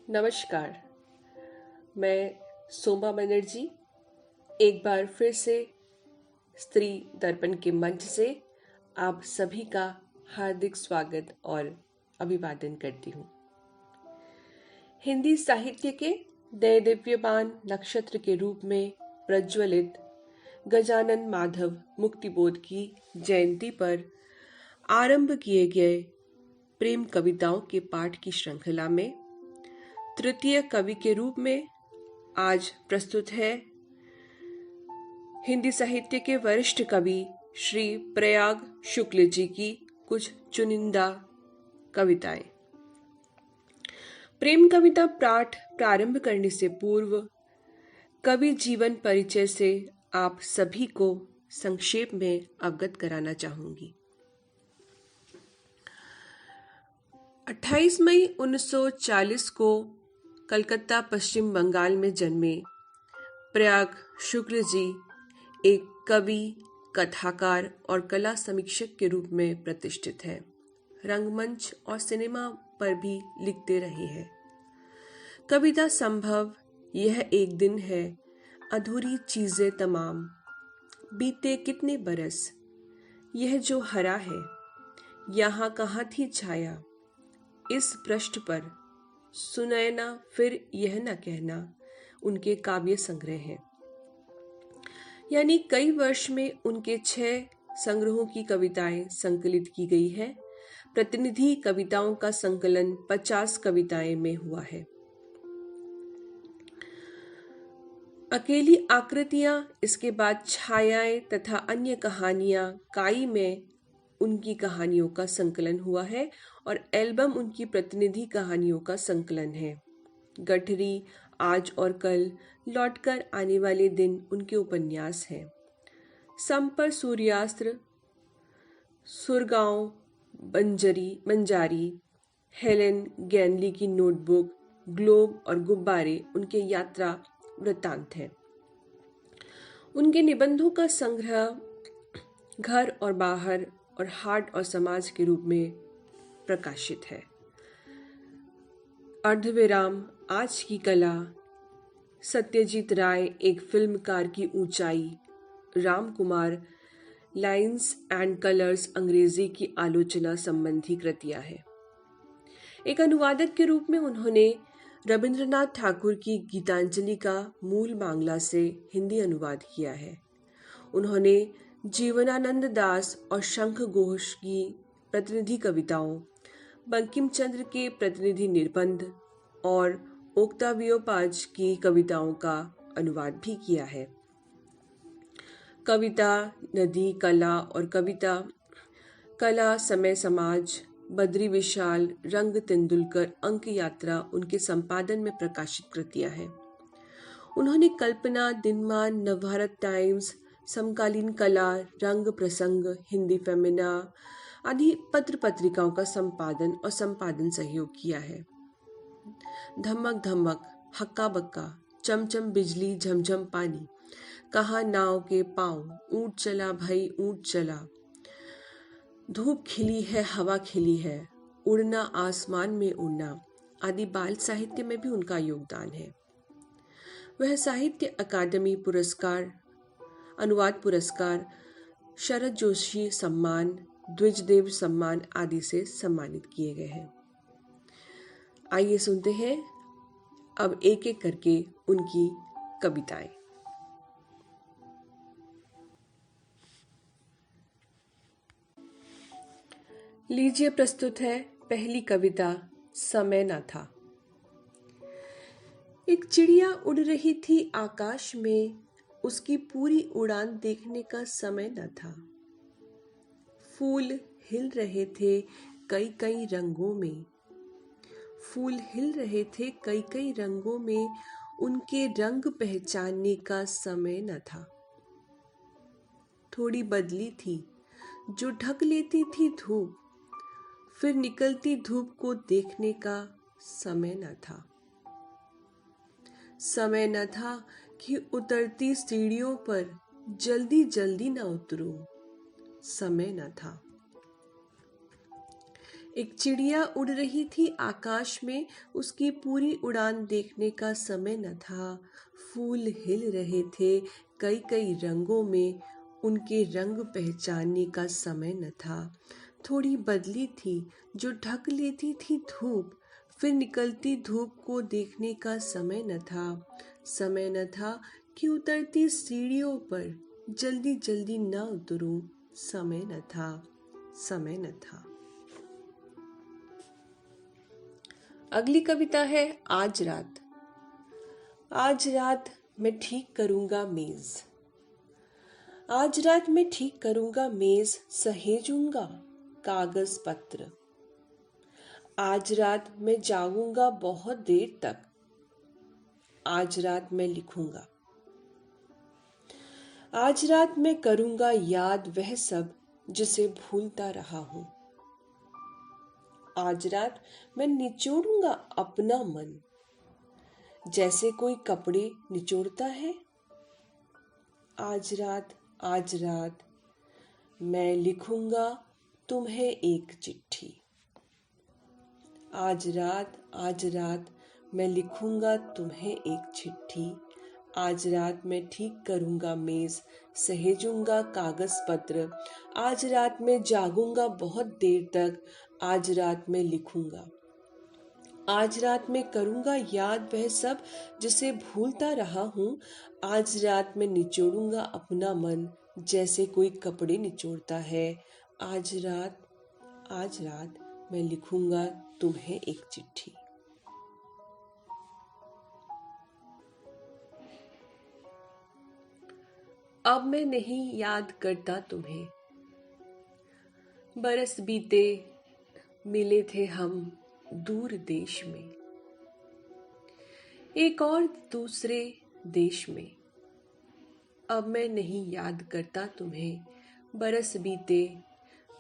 नमस्कार। मैं सोमा बनर्जी एक बार फिर से स्त्री दर्पण के मंच से आप सभी का हार्दिक स्वागत और अभिवादन करती हूँ। हिंदी साहित्य के नए दिव्यमान नक्षत्र के रूप में प्रज्वलित गजानन माधव मुक्तिबोध की जयंती पर आरंभ किए गए प्रेम कविताओं के पाठ की श्रृंखला में तृतीय कवि के रूप में आज प्रस्तुत है हिंदी साहित्य के वरिष्ठ कवि श्री प्रयाग शुक्ल जी की कुछ चुनिंदा कविताएं। प्रेम कविता पाठ प्रारंभ करने से पूर्व कवि जीवन परिचय से आप सभी को संक्षेप में अवगत कराना चाहूंगी। 28 मई 1940 को कलकत्ता पश्चिम बंगाल में जन्मे प्रयाग शुक्ल जी एक कवि, कथाकार और कला समीक्षक के रूप में प्रतिष्ठित हैं। रंगमंच और सिनेमा पर भी लिखते रहे हैं। कविता संभव, यह एक दिन है, अधूरी चीजें तमाम, बीते कितने बरस, यह जो हरा है, यहाँ कहाँ थी छाया, इस पृष्ठ पर सुनैना फिर यह न कहना उनके काव्य संग्रह हैं। यानी कई वर्ष में उनके 6 संग्रहों की कविताएं संकलित की गई है। प्रतिनिधि कविताओं का संकलन 50 कविताएं में हुआ है। अकेली आकृतियां, इसके बाद छायाएं तथा अन्य कहानियां काई में उनकी कहानियों का संकलन हुआ है और एल्बम उनकी प्रतिनिधि कहानियों का संकलन है। गठरी, आज और कल, लौटकर आने वाले दिन उनके उपन्यास हैं। संपर सूर्यास्त्र, सुरगांव, बंजारी, हेलेन गैनली की नोटबुक, ग्लोब और गुब्बारे उनके यात्रा वृत्तांत हैं। उनके निबंधों का संग्रह घर और बाहर और हाट और समाज के रूप में प्रकाशित है। अर्धविराम, आज की कला, सत्यजीत राय एक फिल्मकार की ऊंचाई, Ram Kumar, lines and colours अंग्रेजी की आलोचना संबंधी कृतियां हैं। एक अनुवादक के रूप में उन्होंने रविंद्रनाथ ठाकुर की गीतांजलि का मूल बांग्ला से हिंदी अनुवाद किया है। उन्होंने जीवनानंद दास और शंख घोष की प्रतिनिधि कविताओं, बंकिम चंद्र के प्रतिनिधि निबंध और ओक्तावियो पाज की कविताओं का अनुवाद भी किया है। कविता, नदी, कला और कविता, कला, समय समाज, बद्री विशाल, रंग तेंदुलकर, अंक यात्रा उनके संपादन में प्रकाशित कृतियां हैं। उन्होंने कल्पना, दिनमान, नवभारत टाइम्स, समकालीन कला, रंग प्रसंग, हिंदी फेमिना आदि पत्र पत्रिकाओं का संपादन और संपादन सहयोग किया है। धमक धमक, हक्का बक्का, चमचम बिजली, झमझम पानी, कहाँ नाव के पांव, ऊंट चला भाई ऊंट चला, धूप खिली है, हवा खिली है, उड़ना आसमान में उड़ना आदि बाल साहित्य में भी उनका योगदान है। वह साहित्य अकादमी पुरस्कार, अनुवाद पुरस्कार, शरद जोशी सम्मान, द्विजदेव सम्मान आदि से सम्मानित किए गए हैं। आइए सुनते हैं अब एक एक करके उनकी कविताएं। लीजिए, प्रस्तुत है पहली कविता, समय न था। एक चिड़िया उड़ रही थी आकाश में, उसकी पूरी उड़ान देखने का समय न था। फूल हिल रहे थे कई कई रंगों में, फूल हिल रहे थे कई कई रंगों में, उनके रंग पहचानने का समय न था। थोड़ी बदली थी जो ढक लेती थी धूप, फिर निकलती धूप को देखने का समय न था। समय न था कि उतरती सीढ़ियों पर जल्दी जल्दी न उतरूं, समय न था। एक चिड़िया उड़ रही थी आकाश में, उसकी पूरी उड़ान देखने का समय न था। फूल हिल रहे थे कई कई रंगों में, उनके रंग पहचानने का समय न था। थोड़ी बदली थी जो ढक लेती थी धूप, फिर निकलती धूप को देखने का समय न था। समय न था कि उतरती सीढ़ियों पर जल्दी जल्दी न उतरूं, समय न था, समय न था। अगली कविता है आज रात। आज रात मैं ठीक करूंगा मेज, आज रात मैं ठीक करूंगा मेज, सहेजूंगा कागज पत्र। आज रात मैं जागूंगा बहुत देर तक, आज रात मैं लिखूंगा। आज रात मैं करूंगा याद वह सब जिसे भूलता रहा हूं। आज रात मैं निचोड़ूंगा अपना मन, जैसे कोई कपड़े निचोड़ता है। आज रात मैं लिखूंगा तुम्हें एक चिट्ठी। आज रात मैं लिखूंगा तुम्हें एक चिट्ठी। आज रात मैं ठीक करूंगा मेज, सहेजूंगा कागज पत्र। आज रात मैं जागूंगा बहुत देर तक, आज रात मैं लिखूंगा। आज रात मैं करूंगा याद वह सब जिसे भूलता रहा हूं। आज रात मैं निचोड़ूंगा अपना मन, जैसे कोई कपड़े निचोड़ता है। आज रात मैं लिखूंगा तुम्हें एक चिट्ठी। अब मैं नहीं याद करता तुम्हें, बरस बीते मिले थे हम दूर देश में, एक और दूसरे देश में। अब मैं नहीं याद करता तुम्हें, बरस बीते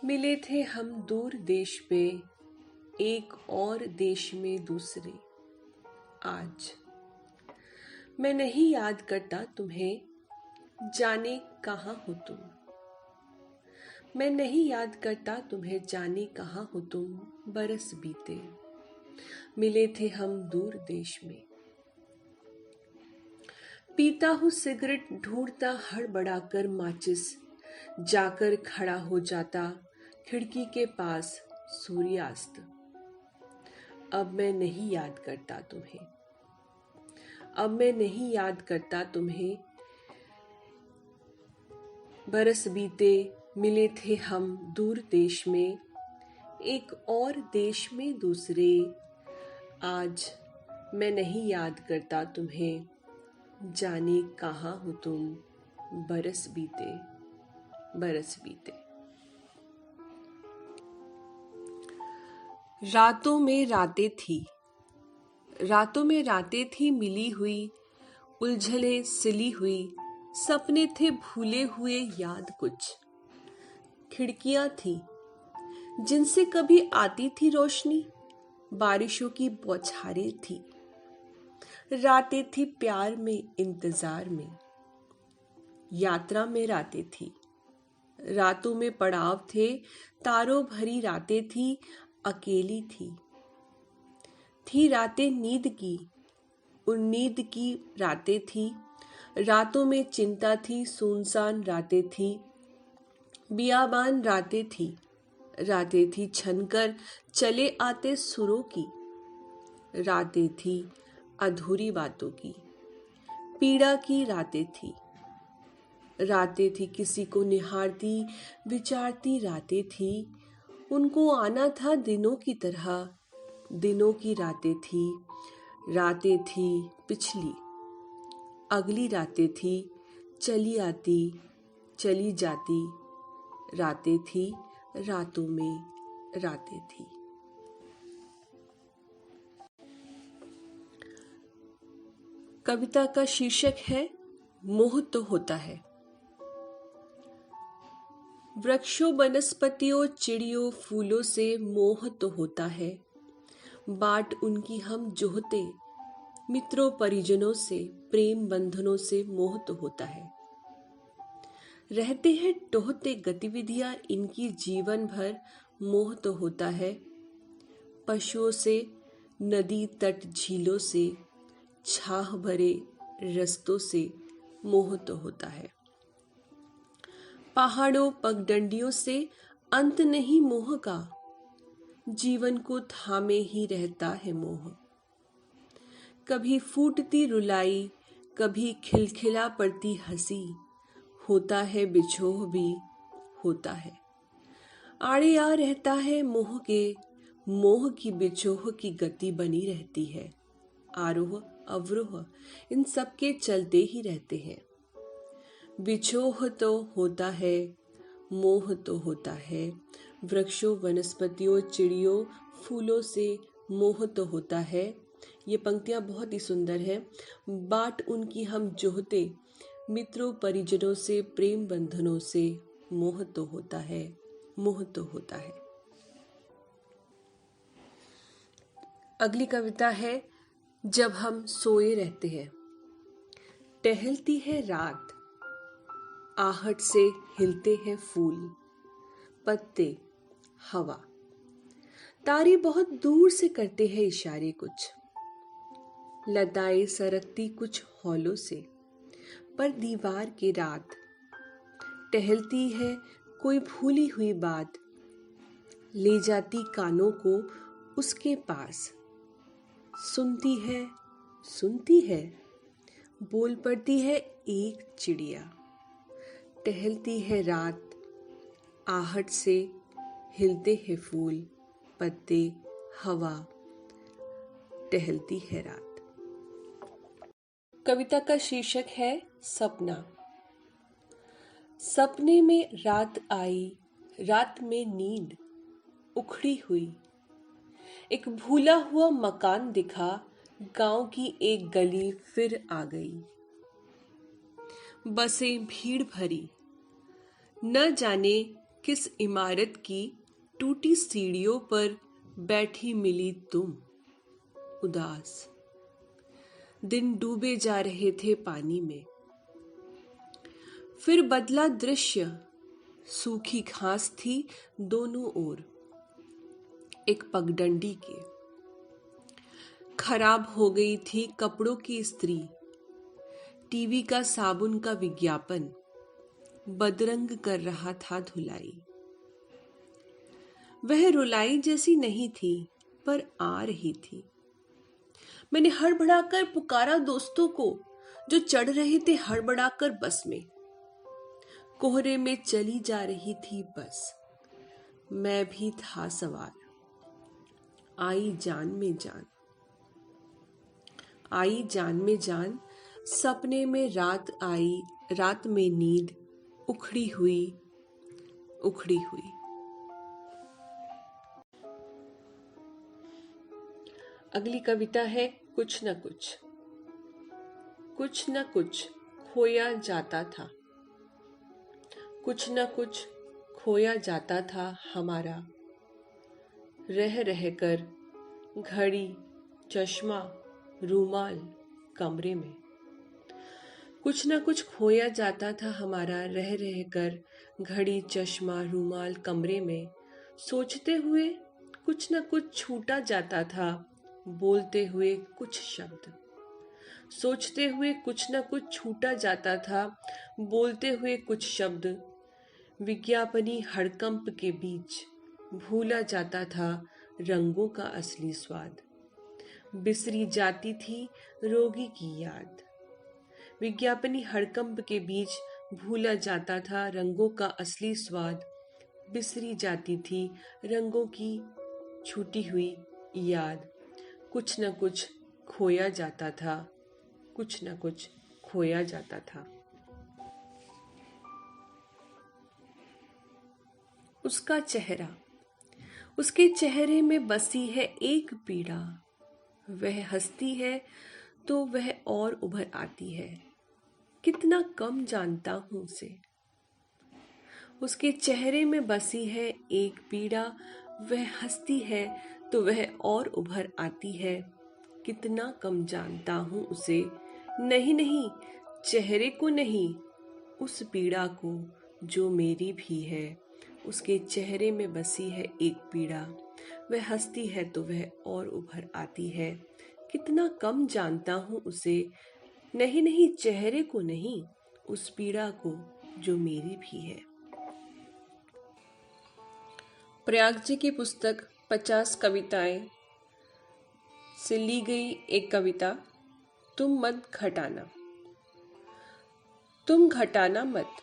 मिले थे हम दूर देश में, एक और देश में दूसरे। आज मैं नहीं याद करता तुम्हें, जाने कहाँ हो तुम। मैं नहीं याद करता तुम्हें, जाने कहाँ हो तुम। बरस बीते मिले थे हम दूर देश में। पीता हूँ सिगरेट ढूंढता हड़बड़ाकर माचिस, जाकर खड़ा हो जाता खिड़की के पास सूर्यास्त। अब मैं नहीं याद करता तुम्हें, अब मैं नहीं याद करता तुम्हें। बरस बीते मिले थे हम दूर देश में, एक और देश में दूसरे। आज मैं नहीं याद करता तुम्हें, जाने कहाँ हो तुम। बरस बीते, बरस बीते। रातों में रातें थी, रातों में रातें थी मिली हुई, उलझले सिली हुई, सपने थे भूले हुए याद कुछ। खिड़कियां थी जिनसे कभी आती थी रोशनी, बारिशों की बौछारें थी। रातें थी प्यार में इंतजार में, यात्रा में रातें थी। रातों में पड़ाव थे, तारों भरी रातें थी, अकेली थी रातें नींद की, उन नींद की रातें थी। रातों में चिंता थी, सुनसान रातें थी, बियाबान रातें थी छनकर चले आते सुरों की। रातें थी अधूरी बातों की, पीड़ा की रातें थी किसी को निहारती विचारती रातें थी। उनको आना था दिनों की तरह, दिनों की रातें थी पिछली, अगली रातें थी चली आती चली जाती। रातें थी रातों में रातें थी। कविता का शीर्षक है मोह तो होता है। वृक्षों वनस्पतियों चिड़ियों फूलों से मोह तो होता है, बाट उनकी हम जोहते, मित्रों परिजनों से प्रेम बंधनों से मोह तो होता है। रहते हैं टोहते गतिविधियां इनकी जीवन भर, मोह तो होता है। पशुओं से, नदी तट झीलों से, छाह भरे रस्तों से मोह तो होता है। पहाड़ों पगडंडियों से अंत नहीं मोह का, जीवन को थामे ही रहता है मोह। कभी फूटती रुलाई, कभी खिलखिला पड़ती हंसी, होता है बिछोह भी होता है। आड़े आ रहता है मोह के, मोह की बिछोह की गति बनी रहती है। आरोह अवरोह इन सब के चलते ही रहते हैं। बिछोह तो होता है, मोह तो होता है। वृक्षों वनस्पतियों चिड़ियों फूलों से मोह तो होता है। ये पंक्तियां बहुत ही सुंदर है। बाट उनकी हम जोहते, मित्रों परिजनों से प्रेम बंधनों से मोह तो होता है, मोह तो होता है। अगली कविता है जब हम सोए रहते हैं। टहलती है रात, आहट से हिलते हैं फूल, पत्ते, हवा। तारे बहुत दूर से करते हैं इशारे कुछ, लताएं सरकती कुछ हौलों से। पर दीवार की रात टहलती है कोई भूली हुई बात, ले जाती कानों को उसके पास। सुनती है, बोल पड़ती है एक चिड़िया। टहलती है रात, आहट से हिलते हैं फूल, पत्ते, हवा। टहलती है रात। कविता का शीर्षक है सपना। सपने में रात आई, रात में नींद उखड़ी हुई। एक भूला हुआ मकान दिखा, गांव की एक गली फिर आ गई। बसें भीड़ भरी, न जाने किस इमारत की टूटी सीढ़ियों पर बैठी मिली तुम, उदास। दिन डूबे जा रहे थे पानी में। फिर बदला दृश्य, सूखी घास थी दोनों ओर, एक पगडंडी के। खराब हो गई थी कपड़ों की इस्त्री, टीवी का साबुन का विज्ञापन बदरंग कर रहा था धुलाई। वह रुलाई जैसी नहीं थी, पर आ रही थी। मैंने हड़बड़ाकर पुकारा दोस्तों को, जो चढ़ रहे थे हड़बड़ाकर बस में। कोहरे में चली जा रही थी बस, मैं भी था सवार। आई जान में जान, आई जान में जान। सपने में रात आई, रात में नींद उखड़ी हुई, उखड़ी हुई। अगली कविता है कुछ न कुछ। कुछ न कुछ खोया जाता था, कुछ न कुछ खोया जाता था हमारा। रह रह कर घड़ी, चश्मा, रूमाल कमरे में। कुछ न कुछ खोया जाता था हमारा, रह रह कर घड़ी, चश्मा, रूमाल कमरे में। सोचते हुए कुछ न कुछ छूटा जाता था, बोलते हुए कुछ शब्द। सोचते हुए कुछ न कुछ छूटा जाता था, बोलते हुए कुछ शब्द। विज्ञापनी हड़कंप के बीच भूला जाता था रंगों का असली स्वाद। बिसरी जाती थी रोगी की याद। विज्ञापनी हड़कंप के बीच भूला जाता था रंगों का असली स्वाद। बिसरी जाती थी रंगों की छूटी हुई याद। कुछ न कुछ खोया जाता था, कुछ न कुछ खोया जाता था। उसका चेहरा, उसके चेहरे में बसी है एक पीड़ा। वह हंसती है तो वह और उभर आती है, कितना कम जानता हूं उसे। उसके चेहरे में बसी है एक पीड़ा, वह हंसती है तो वह और उभर आती है, कितना कम जानता हूं उसे। नहीं नहीं, चेहरे को नहीं, उस पीड़ा को जो मेरी भी है। उसके चेहरे में बसी है एक पीड़ा, वह हंसती है तो वह और उभर आती है। कितना कम जानता हूँ उसे, नहीं नहीं चेहरे को नहीं, उस पीड़ा को जो मेरी भी है। प्रयाग जी की पुस्तक 50 कविताएं से ली गई एक कविता, तुम मत घटाना। तुम घटाना मत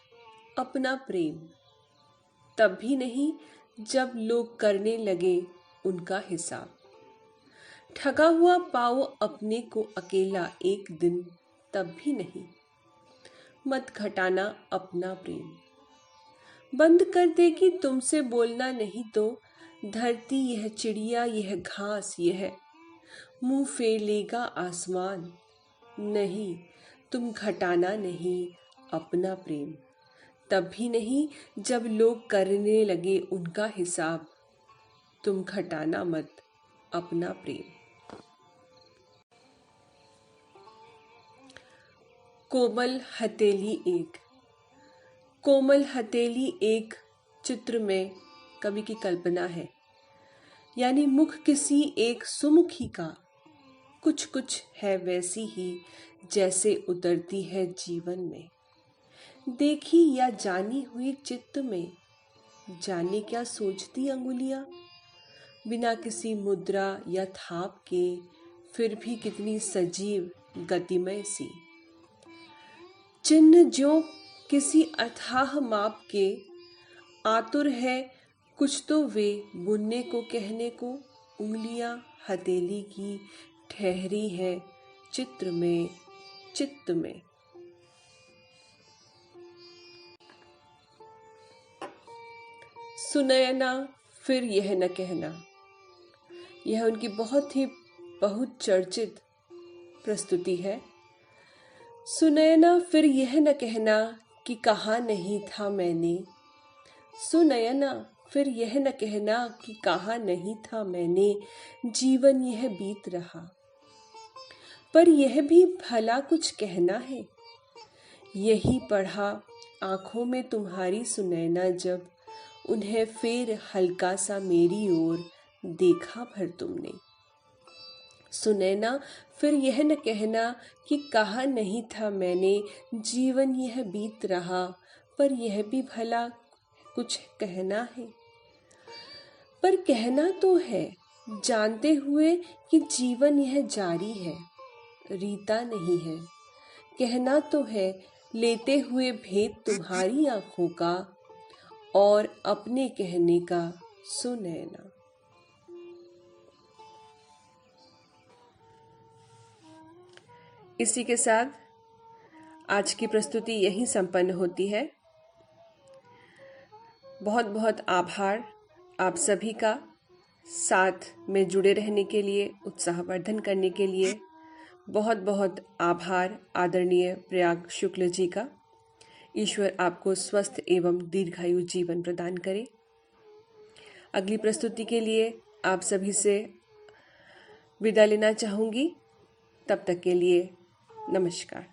अपना प्रेम, तब भी नहीं जब लोग करने लगे उनका हिसाब। ठगा हुआ पाओ अपने को अकेला एक दिन, तब भी नहीं मत घटाना अपना प्रेम। बंद कर देगी तुमसे बोलना, नहीं तो धरती यह चिड़िया यह घास यह मुंह फेर लेगा आसमान। नहीं तुम घटाना नहीं अपना प्रेम, तब भी नहीं जब लोग करने लगे उनका हिसाब। तुम घटाना मत अपना प्रेम। कोमल हथेली एक। कोमल हथेली एक चित्र में कवि की कल्पना है, यानी मुख किसी एक सुमुखी का कुछ कुछ है वैसी ही जैसे उतरती है जीवन में। देखी या जानी हुई चित्त में, जाने क्या सोचती अंगुलियां, बिना किसी मुद्रा या थाप के फिर भी कितनी सजीव गतिमय सी। चिन्ह जो किसी अथाह माप के, आतुर है कुछ तो वे बुनने को कहने को। उंगलियां हथेली की ठहरी है चित्र में चित्त में। सुनयना फिर यह न कहना, यह उनकी बहुत ही बहुत चर्चित प्रस्तुति है। सुनयना फिर यह न कहना कि कहा नहीं था मैंने। सुनयना फिर यह न कहना कि कहा नहीं था मैंने, जीवन यह बीत रहा। पर यह भी भला कुछ कहना है, यही पढ़ा आंखों में तुम्हारी सुनैना, जब उन्हें फिर हल्का सा मेरी ओर देखा भर तुमने। सुनैना फिर यह न कहना कि कहा नहीं था मैंने, जीवन यह बीत रहा। पर यह भी भला कुछ कहना है, पर कहना तो है जानते हुए कि जीवन यह जारी है, रीता नहीं है। कहना तो है लेते हुए भेद तुम्हारी आंखों का, और अपने कहने का सुनैना। इसी के साथ आज की प्रस्तुति यहीं संपन्न होती है। बहुत बहुत आभार आप सभी का साथ में जुड़े रहने के लिए, उत्साहवर्धन करने के लिए। बहुत बहुत आभार आदरणीय प्रयाग शुक्ल जी का। ईश्वर आपको स्वस्थ एवं दीर्घायु जीवन प्रदान करे। अगली प्रस्तुति के लिए आप सभी से विदा लेना चाहूँगी। तब तक के लिए नमस्कार।